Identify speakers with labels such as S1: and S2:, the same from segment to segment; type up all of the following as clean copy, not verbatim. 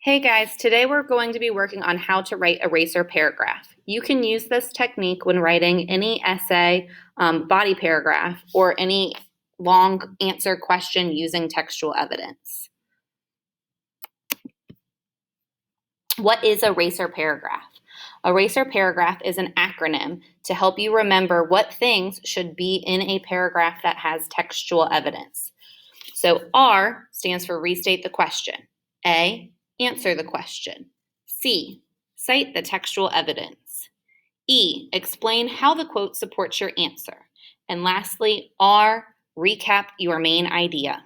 S1: Hey guys, today we're going to be working on how to write a RACER paragraph. You can use this technique when writing any essay, body paragraph, or any long answer question using textual evidence. What is a RACER paragraph? A RACER paragraph is an acronym to help you remember what things should be in a paragraph that has textual evidence. So R stands for restate the question. A, answer the question. C, cite the textual evidence. E, explain how the quote supports your answer. And lastly, R, recap your main idea.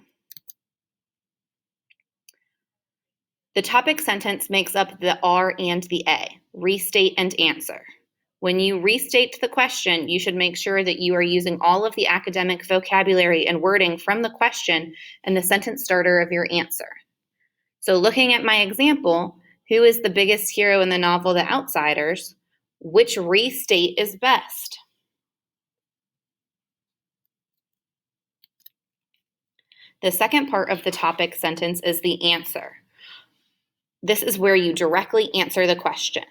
S1: The topic sentence makes up the R and the A, restate and answer. When you restate the question, you should make sure that you are using all of the academic vocabulary and wording from the question and the sentence starter of your answer. So looking at my example, who is the biggest hero in the novel The Outsiders? Which restate is best? The second part of the topic sentence is the answer. This is where you directly answer the question.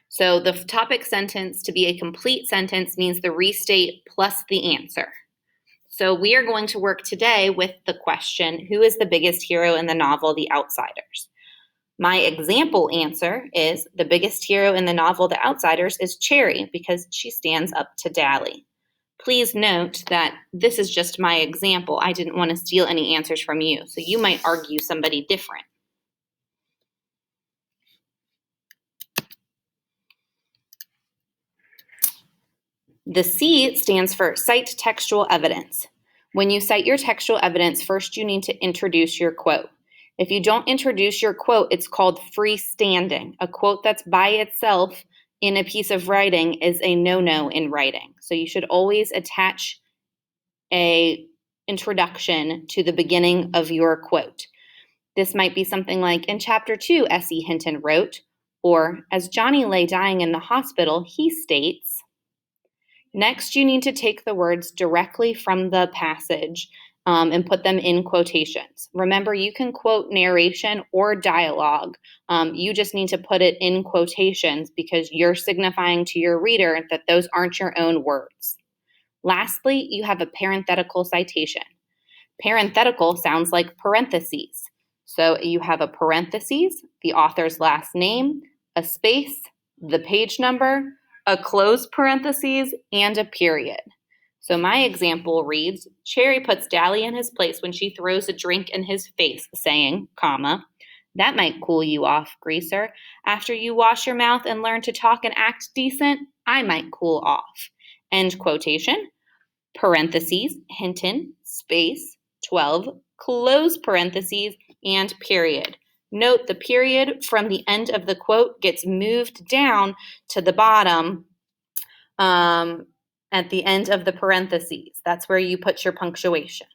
S1: So the topic sentence to be a complete sentence means the restate plus the answer. So we are going to work today with the question, who is the biggest hero in the novel The Outsiders? My example answer is the biggest hero in the novel The Outsiders is Cherry because she stands up to Dally. Please note that this is just my example. I didn't want to steal any answers from you, so you might argue somebody different. The C stands for cite textual evidence. When you cite your textual evidence, first you need to introduce your quote. If you don't introduce your quote, it's called freestanding. A quote that's by itself in a piece of writing is a no-no in writing. So you should always attach an introduction to the beginning of your quote. This might be something like, in chapter 2, S.E. Hinton wrote, or as Johnny lay dying in the hospital, he states. Next, you need to take the words directly from the passage and put them in quotations. Remember, you can quote narration or dialogue. You just need to put it in quotations because you're signifying to your reader that those aren't your own words. Lastly, you have a parenthetical citation. Parenthetical sounds like parentheses. So you have a parentheses, the author's last name, a space, the page number, a close parentheses, and a period. So my example reads, Cherry puts Dally in his place when she throws a drink in his face, saying, comma, that might cool you off, greaser. After you wash your mouth and learn to talk and act decent, I might cool off. End quotation, parentheses, Hinton, space, 12, close parentheses, and period. Note the period from the end of the quote gets moved down to the bottom at the end of the parentheses. That's where you put your punctuation.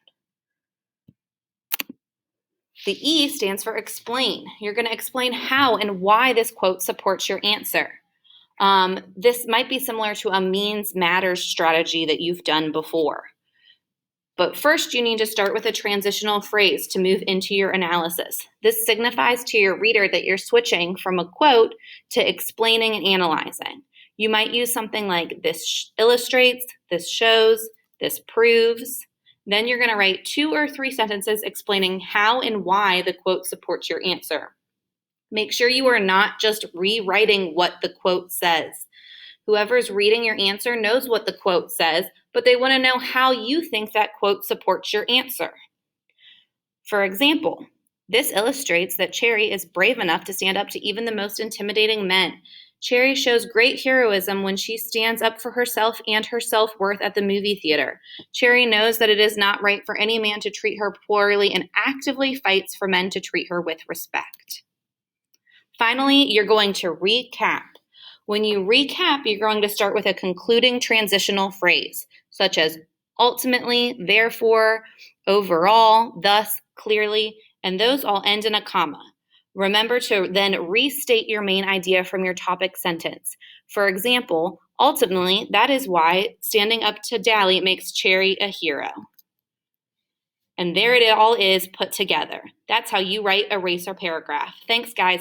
S1: The E stands for explain. You're going to explain how and why this quote supports your answer. This might be similar to a means matters strategy that you've done before. But first, you need to start with a transitional phrase to move into your analysis. This signifies to your reader that you're switching from a quote to explaining and analyzing. You might use something like this illustrates, this shows, this proves. Then you're going to write 2 or 3 sentences explaining how and why the quote supports your answer. Make sure you are not just rewriting what the quote says. Whoever's reading your answer knows what the quote says, but they want to know how you think that quote supports your answer. For example, this illustrates that Cherry is brave enough to stand up to even the most intimidating men. Cherry shows great heroism when she stands up for herself and her self-worth at the movie theater. Cherry knows that it is not right for any man to treat her poorly and actively fights for men to treat her with respect. Finally, you're going to recap. When you recap, you're going to start with a concluding transitional phrase, such as ultimately, therefore, overall, thus, clearly, and those all end in a comma. Remember to then restate your main idea from your topic sentence. For example, ultimately, that is why standing up to Dally makes Cherry a hero. And there it all is put together. That's how you write a RACER paragraph. Thanks, guys.